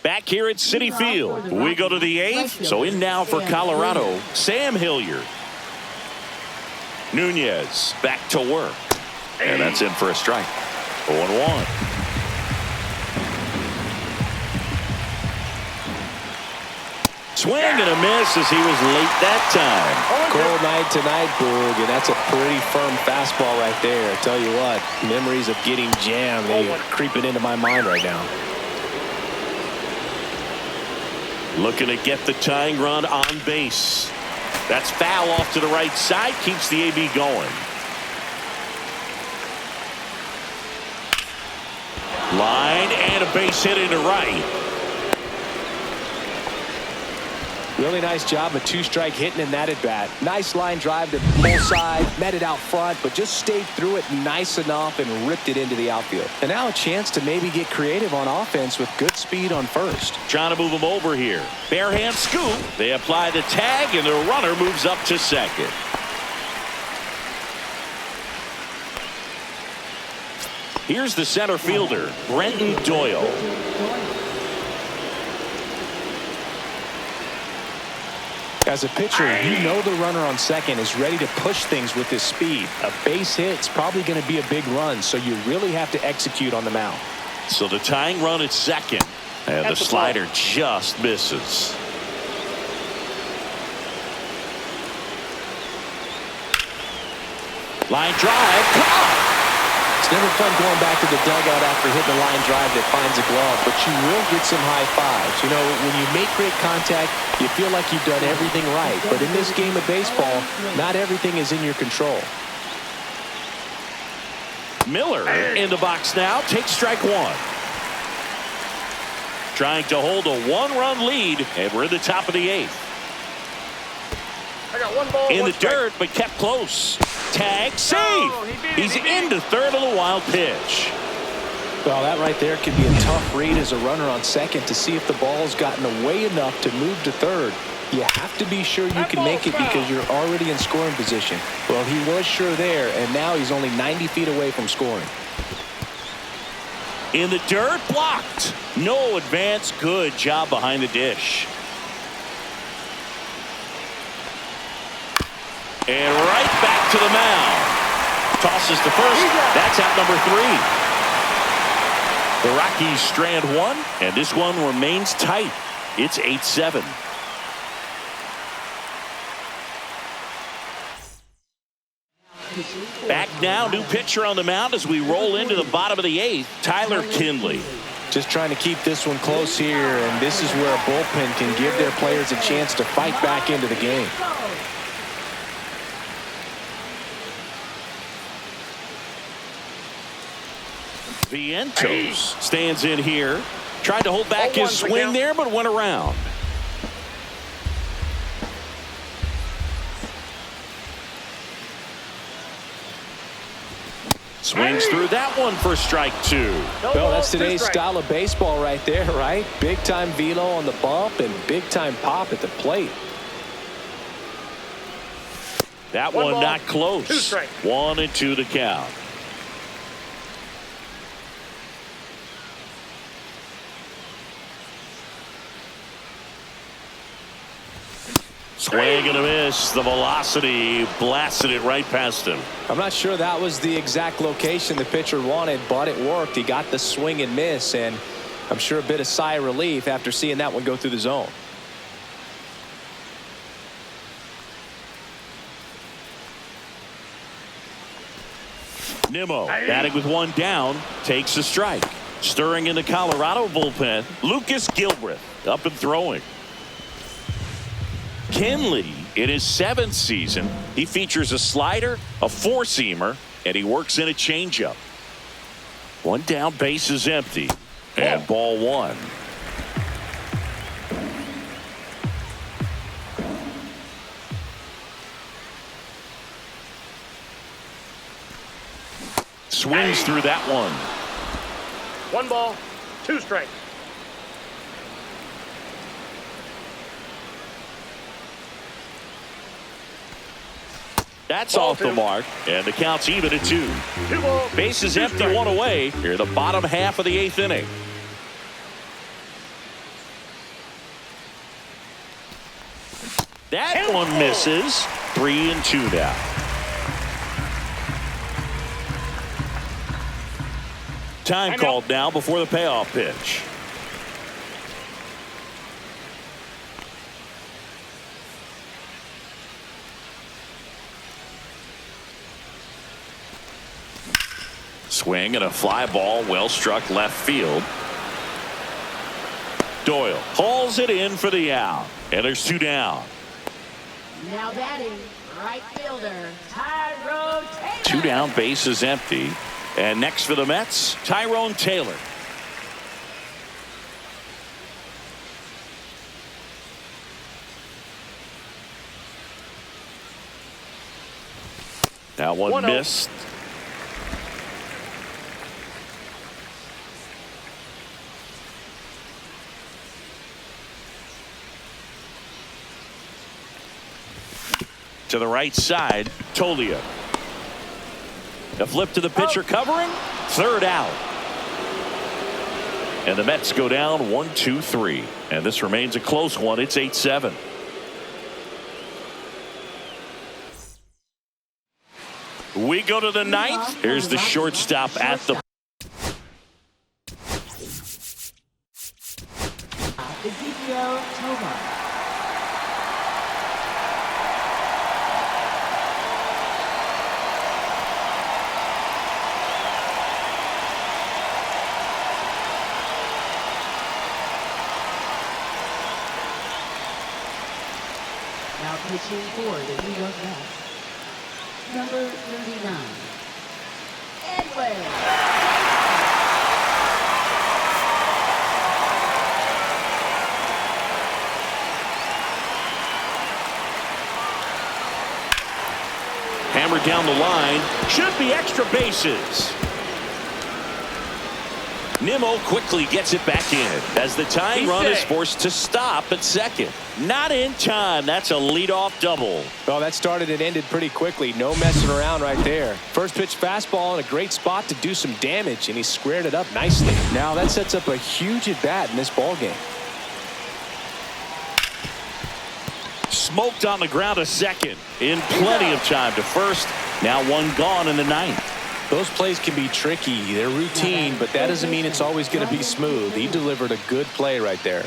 Back here at Citi Field, we go to the 8th. So in now for Colorado, Sam Hilliard. Nunez back to work. And that's in for a strike. 0-1. Swing and a miss as he was late that time. Cold night tonight, Boog, and that's a pretty firm fastball right there. I tell you what, memories of getting jammed, they are creeping into my mind right now. Looking to get the tying run on base. That's foul off to the right side, keeps the AB going. Line and a base hit into right. Really nice job of 2-strike hitting in that at bat. Nice line drive to pull side, met it out front, but just stayed through it nice enough and ripped it into the outfield. And now a chance to maybe get creative on offense with good speed on first. Trying to move him over here. Bare hand scoop. They apply the tag and the runner moves up to second. Here's the center fielder, Brenton Doyle. As a pitcher, you know the runner on second is ready to push things with his speed. A base hit's probably going to be a big run, so you really have to execute on the mound. So the tying run at second, and the slider just misses. Line drive, caught. It's never fun going back to the dugout after hitting a line drive that finds a glove, but you will get some high fives. You know, when you make great contact, you feel like you've done everything right. But in this game of baseball, not everything is in your control. Miller in the box now, takes strike 1. Trying to hold a 1-run lead, and we're in the top of the 8th. I got 1 ball, In 1 the strike. dirt, but kept close. Tag, save. He's into third on the wild pitch. Well, that right there could be a tough read as a runner on second to see if the ball's gotten away enough to move to third. You have to be sure you can make it because you're already in scoring position. Well, he was sure there, and now he's only 90 feet away from scoring. In the dirt, blocked. No advance. Good job behind the dish. And right back to the mound. Tosses to first. That's out number 3. The Rockies strand 1, and this one remains tight. It's 8-7. Back now, new pitcher on the mound as we roll into the bottom of the 8th, Tyler Kinley. Just trying to keep this one close here, and this is where a bullpen can give their players a chance to fight back into the game. Vientos stands in here. Tried to hold back his swing there, but went around. Swings through that one for strike 2. Well, that's today's style of baseball right there, right? Big-time velo on the bump and big-time pop at the plate. That one not close. 1-2 to count. Swing and a miss. The velocity blasted it right past him. I'm not sure that was the exact location the pitcher wanted, but it worked. He got the swing and miss, and I'm sure a bit of sigh of relief after seeing that one go through the zone. Nimmo batting with 1 down, takes a strike. Stirring in the Colorado bullpen, Lucas Gilbreth up and throwing. Kinley In his 7th season, he features a slider, a four-seamer, and he works in a changeup. One down, base is empty, and ball one. Swings through that one. 1 ball, 2 strikes. That's Ball off the 2. mark, and the count's even at 2. 2 balls. Base is 2 empty, strikes. 1 away. Here in the bottom half of the 8th inning. That one misses. 3-2 now. Time called now before the payoff pitch. Swing and a fly ball, well struck left field. Doyle hauls it in for the out, and there's 2 down. Now batting, right fielder, Tyrone Taylor. 2 down, base is empty. And next for the Mets, Tyrone Taylor. That one 1-0. missed. To the right side, Tolia. A flip to the pitcher covering. 3rd out. And the Mets go down 1-2-3. And this remains a close one. It's 8-7. We go to the 9th. Here's the shortstop at the. Ezekiel Tovar. Now pitching for the New York Mets, number 39, Edwin. Hammered down the line. Should be extra bases. Nimmo quickly gets it back in as the tying run is forced to stop at second. Not in time. That's a leadoff double. Well, that started and ended pretty quickly. No messing around right there. First pitch fastball in a great spot to do some damage, and he squared it up nicely. Now that sets up a huge at bat in this ball game. Smoked on the ground to second in plenty of time to first. Now 1 gone in the 9th. Those plays can be tricky. They're routine, but that doesn't mean it's always going to be smooth. He delivered a good play right there.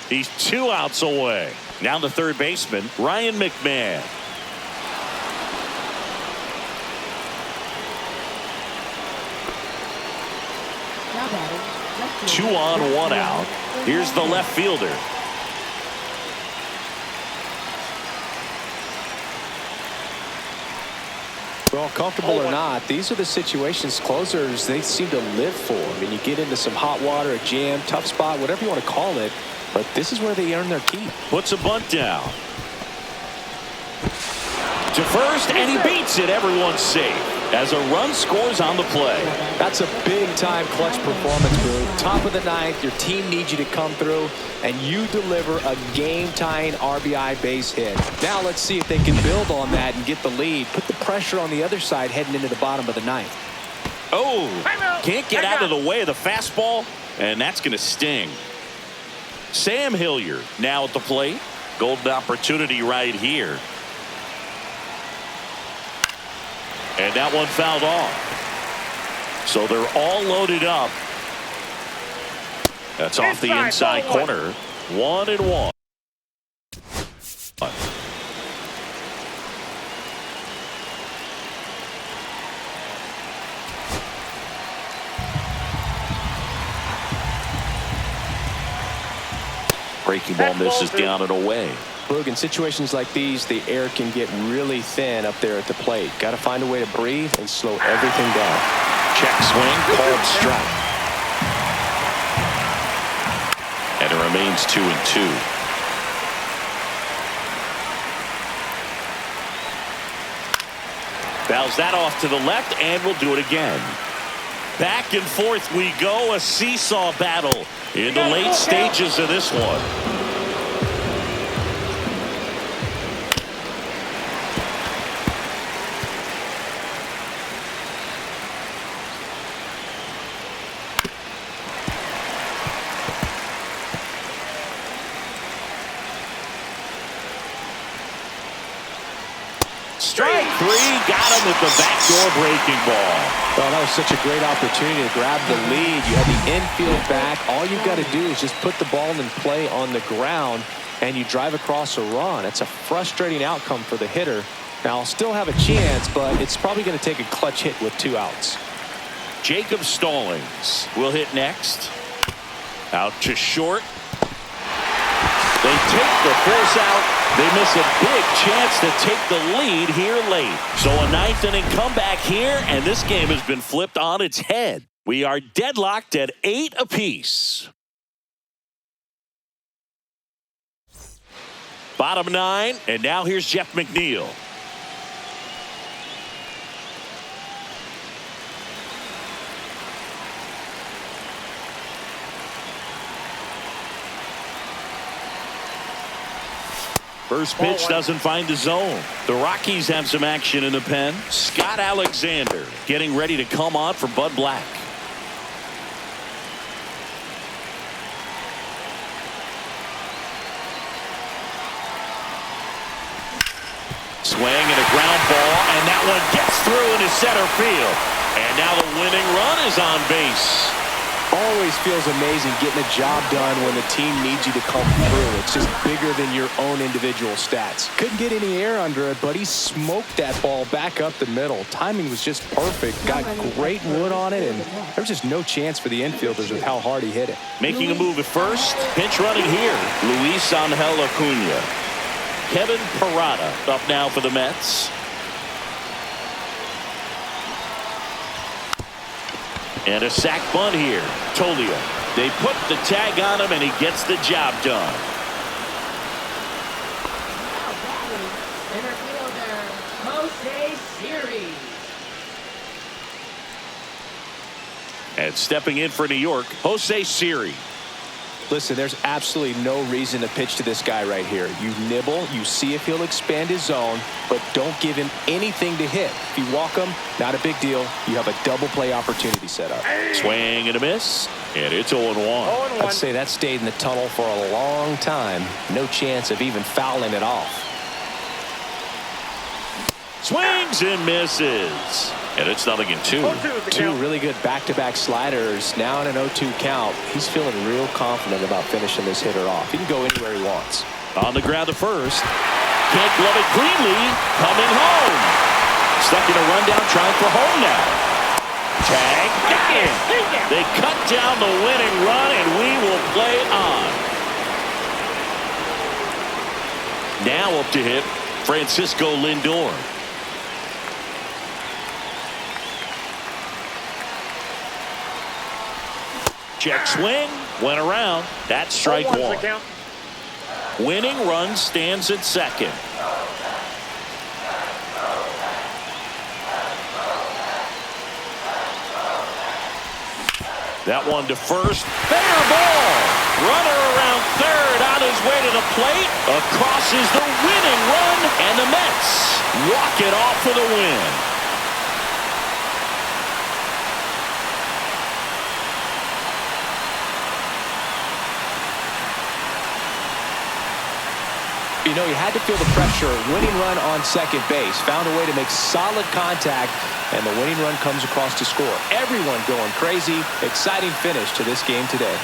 He's 2 outs away. Now the third baseman, Ryan McMahon. Now batting, left 2 fielder, on, 1 out. Here's the left fielder. Well, comfortable or not, these are the situations closers they seem to live for. I mean, you get into some hot water, a jam, tough spot, whatever you want to call it, but this is where they earn their keep. Puts a bunt down. To first, and he beats it. Everyone's safe as a run scores on the play. That's a big-time clutch performance, Boo. Top of the 9th, your team needs you to come through, and you deliver a game-tying RBI base hit. Now let's see if they can build on that and get the lead. Put the pressure on the other side heading into the bottom of the 9th. Oh, can't get out of the way of the fastball, and that's going to sting. Sam Hilliard now at the plate. Golden opportunity right here. And that one fouled off. So they're all loaded up. That's off the inside corner. 1-1. Breaking ball misses down and away. Boog, in situations like these, the air can get really thin up there at the plate. Got to find a way to breathe and slow everything down. Check swing, called strike. And it remains 2-2. Fouls that off to the left, and we'll do it again. Back and forth we go, a seesaw battle in the late stages of this one. Strike three, got him with the backdoor breaking ball. Oh, that was such a great opportunity to grab the lead. You have the infield back. All you've got to do is just put the ball in play on the ground, and you drive across a run. It's a frustrating outcome for the hitter. Now, I'll still have a chance, but it's probably going to take a clutch hit with 2 outs. Jacob Stallings will hit next. Out to short. They take the force out. They miss a big chance to take the lead here late. So a 9th inning comeback here, and this game has been flipped on its head. We are deadlocked at 8 apiece. Bottom 9, and now here's Jeff McNeil. First pitch doesn't find the zone. The Rockies have some action in the pen. Scott Alexander getting ready to come on for Bud Black. Swing and a ground ball, and that one gets through into center field. And now the winning run is on base. Always feels amazing getting a job done when the team needs you to come through. It's just bigger than your own individual stats. Couldn't get any air under it, but he smoked that ball back up the middle. Timing was just perfect. Got great wood on it, and there was just no chance for the infielders with how hard he hit it. Making a move at first. Pinch running here. Luis Angel Acuna. Kevin Parada up now for the Mets. And a sac bunt here. Tolia. They put the tag on him, and he gets the job done. Center fielder, Jose Siri. And stepping in for New York, Jose Siri. Listen, there's absolutely no reason to pitch to this guy right here. You nibble, you see if he'll expand his zone, but don't give him anything to hit. If you walk him, not a big deal. You have a double play opportunity set up. Swing and a miss, and it's 0-1. I'd say that stayed in the tunnel for a long time. No chance of even fouling it off. Swings and misses. And it's 0-2. 2 really good back-to-back sliders. Now in an 0-2 count. He's feeling real confident about finishing this hitter off. He can go anywhere he wants. On the ground at first. Can't glove it cleanly. Coming home. Stuck in a rundown, trying for home now. Tag. Got him. They cut down the winning run, and we will play on. Now up to hit Francisco Lindor. Check swing, went around. That's strike 1. Winning run stands at second. That one to first. Fair ball. Runner around third on his way to the plate. Across is the winning run, and the Mets walk it off for the win. You know, he had to feel the pressure. Winning run on second base. Found a way to make solid contact, and the winning run comes across to score. Everyone going crazy. Exciting finish to this game today.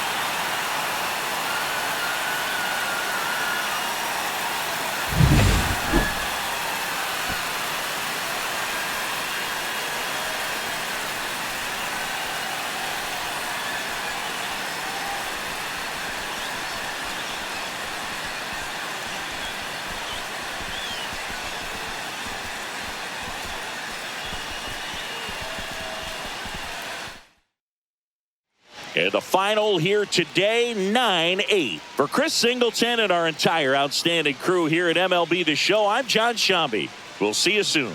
And the final here today, 9-8. For Chris Singleton and our entire outstanding crew here at MLB The Show, I'm John Shambi. We'll see you soon.